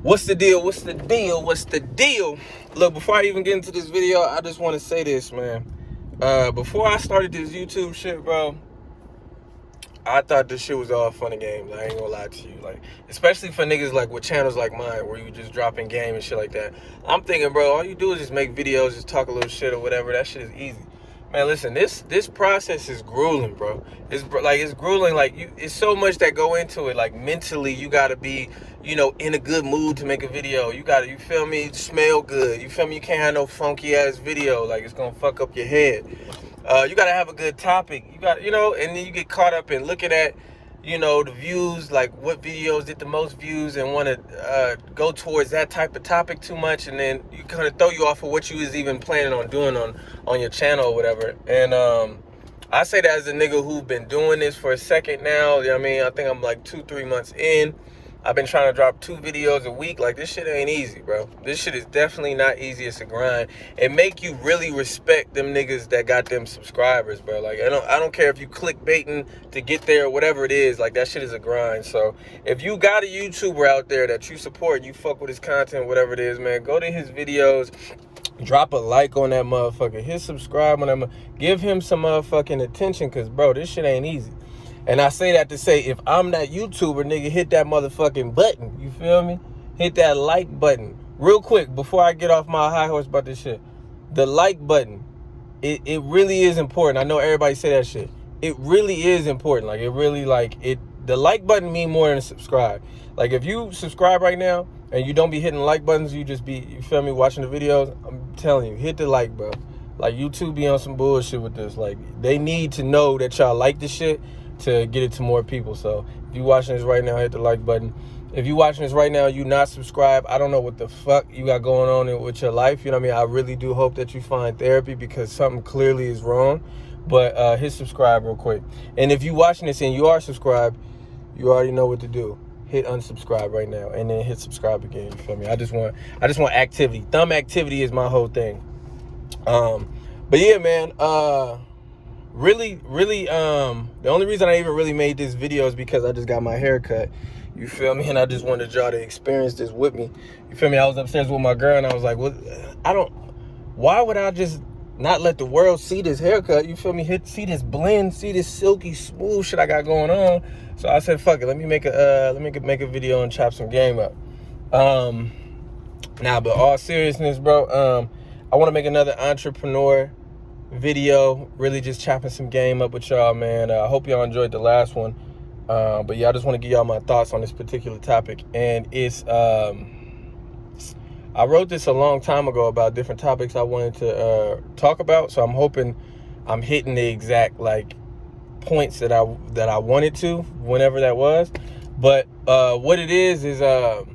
What's the deal? What's the deal? What's the deal? Look, before I even get into this video, I just want to say this, man. Before I started this YouTube shit, bro, I thought this shit was all fun and games. I ain't gonna lie to you. Like, especially for niggas like with channels like mine where you just drop in game and shit like that. I'm thinking, bro, all you do is just make videos, just talk a little shit or whatever. That shit is easy. Man, listen, this process is grueling, bro. It's grueling. Like, it's so much that go into it. Like, mentally, you gotta be, in a good mood to make a video. You feel me, smell good. You feel me? You can't have no funky ass video. Like, it's gonna fuck up your head. You gotta have a good topic. You got, and then you get caught up in looking at, the views, like what videos did the most views, and want to go towards that type of topic too much, and then you kind of throw you off of what you was even planning on doing on your channel or whatever. And I say that as a nigga who's been doing this for a second now. You know what I mean? I think I'm like 2-3 months in. I've been trying to drop 2 videos a week. Like, this shit ain't easy, bro. This shit is definitely not easy. It's a grind. It make you really respect them niggas that got them subscribers, bro. Like, I don't care if you clickbaiting to get there or whatever it is. Like, that shit is a grind. So if you got a YouTuber out there that you support, you fuck with his content, whatever it is, man, go to his videos. Drop a like on that motherfucker. Hit subscribe on that. Give him some motherfucking attention, because, bro, this shit ain't easy. And I say that to say, if I'm that YouTuber, nigga, hit that motherfucking button. You feel me? Hit that like button. Real quick, before I get off my high horse about this shit. The like button, it really is important. I know everybody say that shit. It really is important. Like, it really, the like button mean more than subscribe. Like, if you subscribe right now and you don't be hitting like buttons, you just be, you feel me, watching the videos, I'm telling you, hit the like, bro. Like, YouTube be on some bullshit with this. Like, they need to know that y'all like this shit to get it to more people. So if you watching this right now, hit the like button. If you watching this right now, you not subscribed, I don't know what the fuck you got going on with your life. You know what I mean? I really do hope that you find therapy, because something clearly is wrong. But hit subscribe real quick. And if you watching this and you are subscribed, you already know what to do. Hit unsubscribe right now, and then hit subscribe again. You feel me? I just want activity. Thumb activity is my whole thing. But yeah, man, really, the only reason I even really made this video is because I just got my hair cut. You feel me? And I just wanted y'all to experience this with me. You feel me? I was upstairs with my girl, and I was like, why would I just not let the world see this haircut? You feel me? See this blend, see this silky smooth shit I got going on. So I said, fuck it, let me make a video and chop some game up. But all seriousness, bro, I want to make another entrepreneur video, really just chopping some game up with y'all, man. I hope y'all enjoyed the last one. But yeah, I just want to give y'all my thoughts on this particular topic. And it's I wrote this a long time ago about different topics I wanted to talk about. So I'm hoping I'm hitting the exact points that I wanted to, whenever that was. But what it is a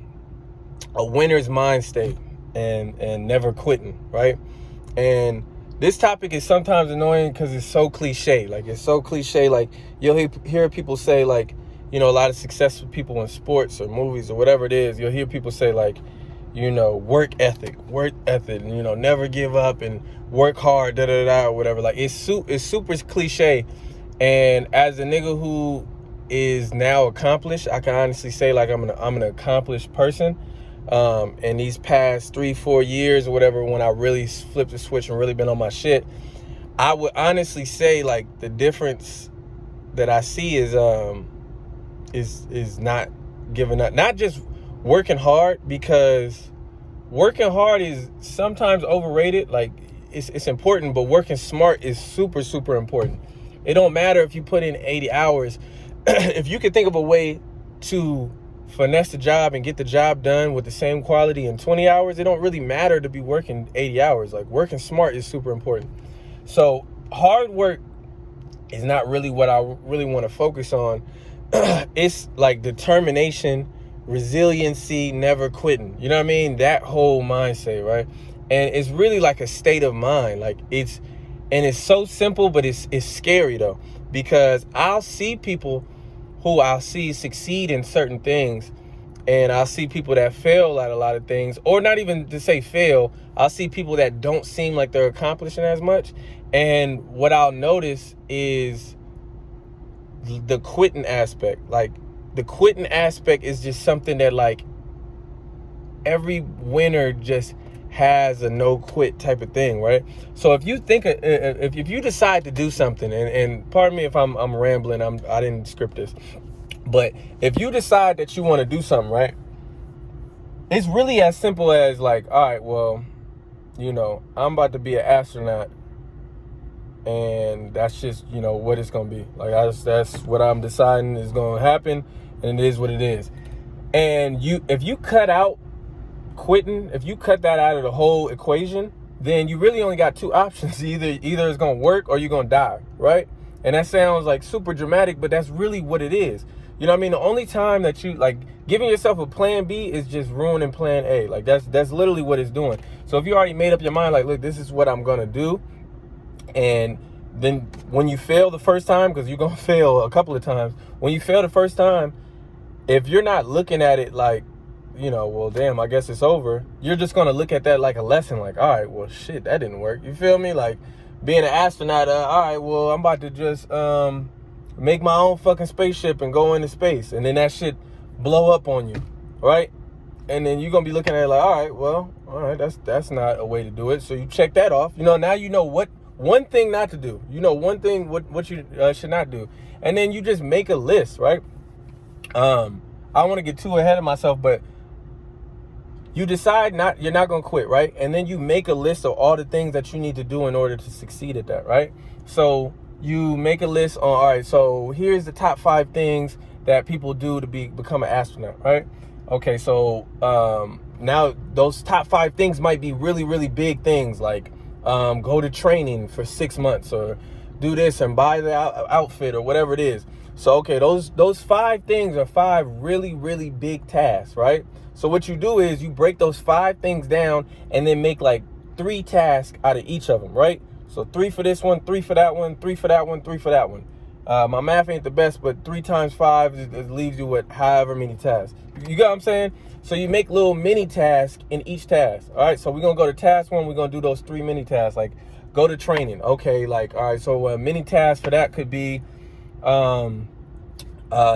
winner's mind state, and never quitting, right? And this topic is sometimes annoying because it's so cliche. Like, it's so cliche. Like, you'll hear people say, like, a lot of successful people in sports or movies or whatever it is, you'll hear people say, like, work ethic, and, never give up and work hard, or whatever. Like, it's super cliche. And as a nigga who is now accomplished, I can honestly say, like, I'm an accomplished person. And these past 3-4 years or whatever, when I really flipped the switch and really been on my shit, I would honestly say, like, the difference that I see is not giving up, not just working hard, because working hard is sometimes overrated. Like, it's important, but working smart is super, super important. It don't matter if you put in 80 hours. If you can think of a way to finesse the job and get the job done with the same quality in 20 hours, it don't really matter to be working 80 hours. Like, working smart is super important. So hard work is not really what I really want to focus on. It's like determination, resiliency, never quitting. You know what I mean? That whole mindset, right? And it's really like a state of mind. Like, it's so simple, but it's scary though, because I'll see people who I'll see succeed in certain things, and I'll see people that fail at a lot of things, or not even to say fail, I'll see people that don't seem like they're accomplishing as much. And what I'll notice is the quitting aspect. Like, the quitting aspect is just something that, like, every winner just has a no quit type of thing, right? So if you think, if you decide to do something, and pardon me if I'm rambling, I didn't script this, but if you decide that you want to do something, right, it's really as simple as like, all right, well, you know, I'm about to be an astronaut, and that's just, you know, what it's gonna be. Like, that's what I'm deciding is gonna happen, and it is what it is. And if you cut out quitting, if you cut that out of the whole equation, then you really only got two options. Either it's gonna work or you're gonna die, right? And that sounds like super dramatic, but that's really what it is. You know what I mean? The only time that you, like, giving yourself a plan B is just ruining plan A. Like, that's literally what it's doing. So if you already made up your mind, like, look, this is what I'm gonna do, and then when you fail the first time, because you're gonna fail a couple of times, when you fail the first time, if you're not looking at it like, you know, well, damn, I guess it's over, you're just gonna look at that like a lesson, like, all right, well, shit, that didn't work. You feel me? Like being an astronaut, all right, well, I'm about to just make my own fucking spaceship and go into space, and then that shit blow up on you, right? And then you're gonna be looking at it like, all right, that's not a way to do it. So you check that off. You know, now you know what one thing not to do. You know one thing what you should not do, and then you just make a list, right? I don't want to get too ahead of myself, but you decide you're not going to quit, right? And then you make a list of all the things that you need to do in order to succeed at that, right? So you make a list on, all right, so here's the top 5 things that people do to become an astronaut, right? Okay, so now those top 5 things might be really, really big things, like go to training for 6 months, or do this and buy the outfit, or whatever it is. So, okay, those 5 things are 5 really, really big tasks, right? So what you do is you break those 5 things down and then make like 3 tasks out of each of them, right? So 3 for this one, 3 for that one, 3 for that one, 3 for that one. My math ain't the best, but 3 times 5 it leaves you with however many tasks. You get what I'm saying? So you make little mini tasks in each task. All right, so we're going to go to task 1. We're going to do those 3 mini tasks, like go to training. Okay, like, all right, so a mini task for that could be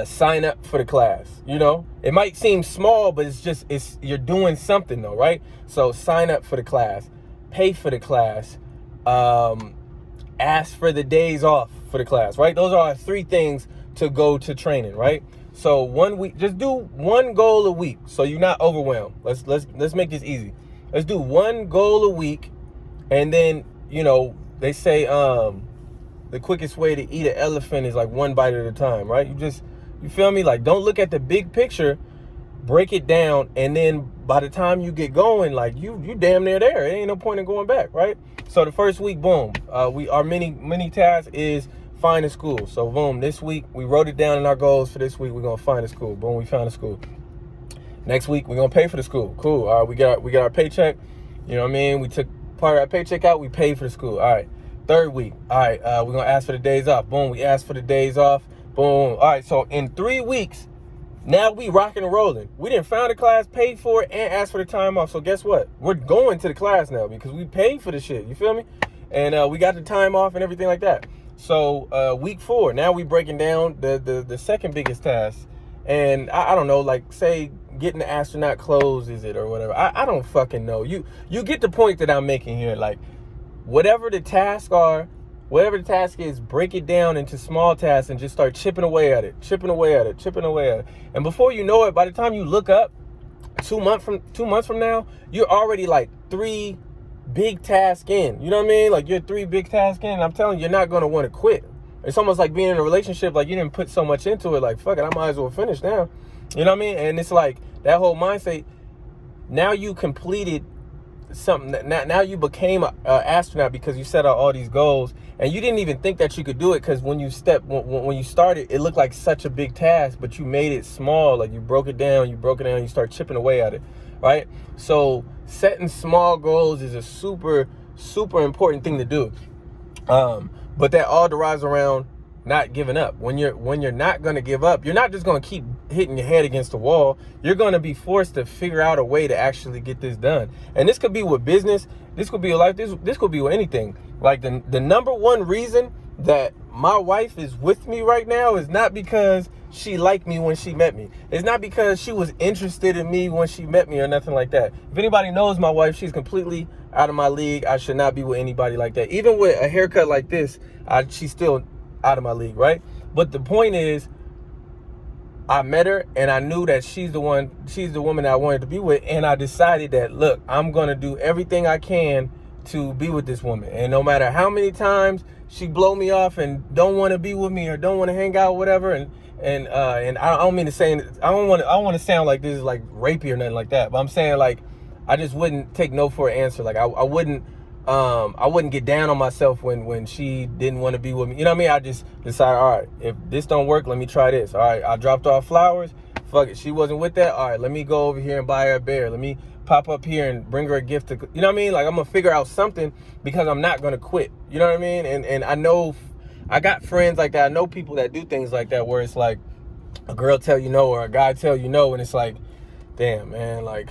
sign up for the class. You know, it might seem small, but it's you're doing something though, right? So sign up for the class, pay for the class, ask for the days off for the class, right? Those are 3 things to go to training, right? So 1 week, just do 1 goal a week, so you're not overwhelmed. Let's make this easy. Let's do 1 goal a week, and then, you know, they say the quickest way to eat an elephant is like 1 bite at a time, right? You feel me? Like, don't look at the big picture, break it down, and then by the time you get going, like you damn near there. It ain't no point in going back, right? So the first week, boom, our mini task is find a school. So boom, this week we wrote it down in our goals for this week. We're gonna find a school. Boom, we found a school. Next week we're gonna pay for the school. Cool. All right, we got our paycheck. You know what I mean? We took part of our paycheck out. We paid for the school. All right. 3rd week. All right, we're gonna ask for the days off. Boom, we asked for the days off. Boom. All right, so in 3 weeks, now we rocking and rolling. We didn't find a class, paid for it, and asked for the time off. So guess what? We're going to the class now because we paid for the shit. You feel me? And we got the time off and everything like that. So week 4, now we breaking down the second biggest task. And I don't know, like, say getting the astronaut clothes, is it, or whatever. I don't fucking know. You get the point that I'm making here. Like, whatever the tasks are, whatever the task is, break it down into small tasks and just start chipping away at it. And before you know it, by the time you look up 2 months from now, you're already like 3 big tasks in. You know what I mean? Like, you're 3 big tasks in, and I'm telling you, you're not going to want to quit. It's almost like being in a relationship, like you didn't put so much into it, like, fuck it, I might as well finish now. You know what I mean? And it's like that whole mindset. Now you completed something. Now you became an astronaut because you set out all these goals, and you didn't even think that you could do it, because when you started, it looked like such a big task, but you made it small. Like, you broke it down, you start chipping away at it, right? So setting small goals is a super, super important thing to do. But that all derives around not giving up. When you're not going to give up, you're not just going to keep hitting your head against the wall. You're going to be forced to figure out a way to actually get this done. And this could be with business. This could be with life. This could be with anything. Like, the number one reason that my wife is with me right now is not because she liked me when she met me. It's not because she was interested in me when she met me or nothing like that. If anybody knows my wife, she's completely out of my league. I should not be with anybody like that. Even with a haircut like this, she's still out of my league, right? But the point is, I met her and I knew that she's the woman I wanted to be with, and I decided that, look, I'm gonna do everything I can to be with this woman. And no matter how many times she blow me off and don't want to be with me or don't want to hang out, whatever, and I don't mean to say, I don't want to sound like this is like rapey or nothing like that, but I'm saying, like, I just wouldn't take no for an answer. Like I wouldn't get down on myself when she didn't want to be with me. You know what I mean? I just decided, all right, if this don't work, let me try this. All right, I dropped off flowers. Fuck it, she wasn't with that. All right, let me go over here and buy her a bear. Let me pop up here and bring her a gift. You know what I mean? Like, I'm gonna figure out something, because I'm not gonna quit. You know what I mean? And I know I got friends like that. I know people that do things like that, where it's like a girl tell you no or a guy tell you no, and it's like, damn, man, like,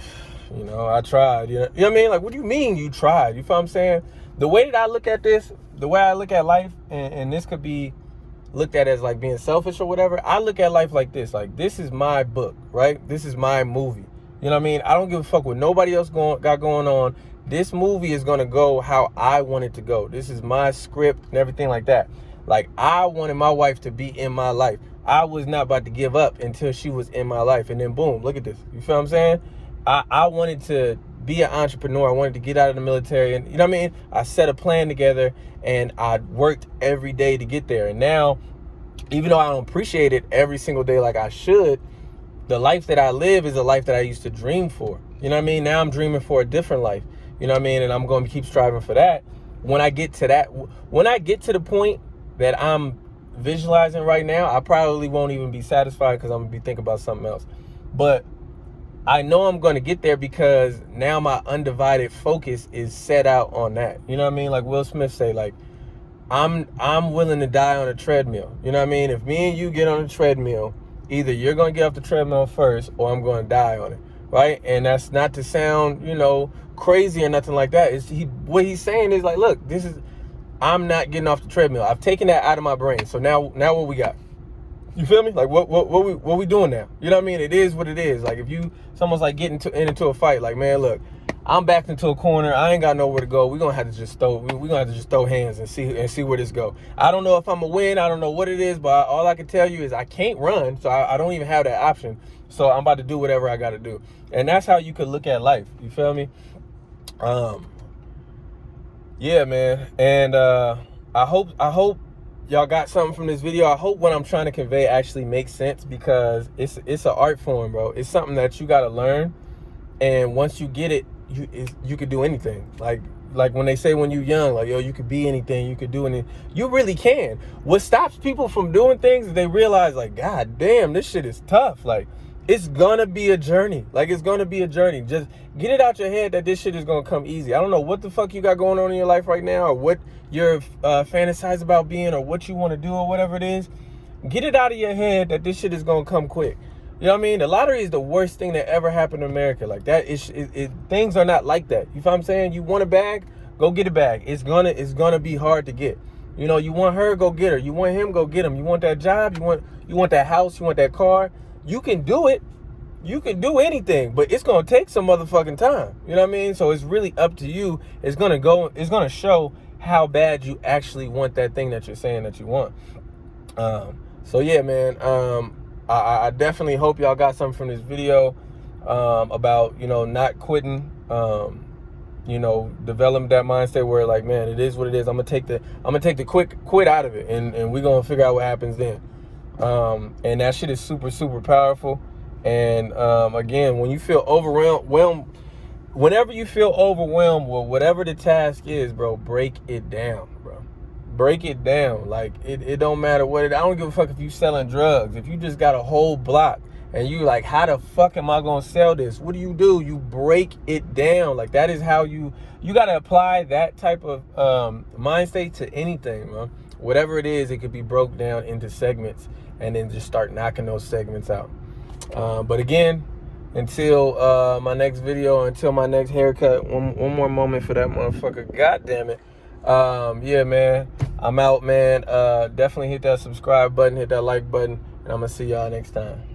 you know, I tried. You know what I mean? Like, what do you mean you tried? You feel what I'm saying? The way that I look at this, the way I look at life, and this could be looked at as like being selfish or whatever. I look at life like this. Like, this is my book, right? This is my movie. You know what I mean? I don't give a fuck what nobody else got going on. This movie is going to go how I want it to go. This is my script and everything like that. Like, I wanted my wife to be in my life. I was not about to give up until she was in my life. And then boom, look at this. You feel what I'm saying? I wanted to be an entrepreneur. I wanted to get out of the military. And you know what I mean? I set a plan together and I worked every day to get there. And now, even though I don't appreciate it every single day like I should, the life that I live is a life that I used to dream for. You know what I mean? Now I'm dreaming for a different life. You know what I mean? And I'm going to keep striving for that. When I get to the point that I'm visualizing right now, I probably won't even be satisfied, because I'm going to be thinking about something else. But I know I'm going to get there, because now my undivided focus is set out on that. You know what I mean? Like Will Smith say, like, I'm willing to die on a treadmill. You know what I mean? If me and you get on a treadmill, either you're going to get off the treadmill first or I'm going to die on it, right? And that's not to sound, you know, crazy or nothing like that. What he's saying is like, look, I'm not getting off the treadmill. I've taken that out of my brain. So now what we got? You feel me? Like, what we doing now? You know what I mean? It is what it is. Like, if someone's like getting into a fight, like, man, look, I'm backed into a corner. I ain't got nowhere to go. We're gonna have to just throw hands and see where this go. I don't know if I'm gonna win. I don't know what it is, but all I can tell you is I can't run, so I don't even have that option. So I'm about to do whatever I got to do, and that's how you could look at life. You feel me? Yeah, man. And I hope y'all got something from this video. I hope what I'm trying to convey actually makes sense, because it's an art form, bro. It's something that you got to learn, and once you get it, you could do anything. Like when they say when you're young, like, yo, you could be anything, you could do anything. You really can. What stops people from doing things is they realize, like, God damn, this shit is tough. Like, it's gonna be a journey. Like, it's gonna be a journey. Just get it out your head that this shit is gonna come easy. I don't know what the fuck you got going on in your life right now, or what you're fantasize about being, or what you want to do, or whatever it is. Get it out of your head that this shit is gonna come quick. You know what I mean? The lottery is the worst thing that ever happened in America. Like, that is, things are not like that. You feel what I'm saying? You want a bag, go get a bag. It's gonna be hard to get. You know, you want her, go get her. You want him, go get him. You want that job, you want that house, you want that car. You can do it. You can do anything, but it's gonna take some motherfucking time. You know what I mean? So it's really up to you. It's gonna show how bad you actually want that thing that you're saying that you want. So yeah, man. I definitely hope y'all got something from this video about, you know, not quitting, you know, developing that mindset where, like, man, it is what it is. I'm gonna take the quit out of it, and we're gonna figure out what happens then. And that shit is super, super powerful. And again, when you feel overwhelmed, whenever you feel overwhelmed with whatever the task is, bro, break it down, bro. Break it down. Like, it don't matter what I don't give a fuck if you selling drugs. If you just got a whole block and you like, how the fuck am I gonna sell this? What do? You break it down. Like, that is how you gotta apply that type of mind state to anything, man. Whatever it is, it could be broke down into segments, and then just start knocking those segments out. But again, until my next video, until my next haircut, one more moment for that motherfucker. God damn it. Yeah, man, I'm out, man. Definitely hit that subscribe button, hit that like button, And I'm going to see y'all next time.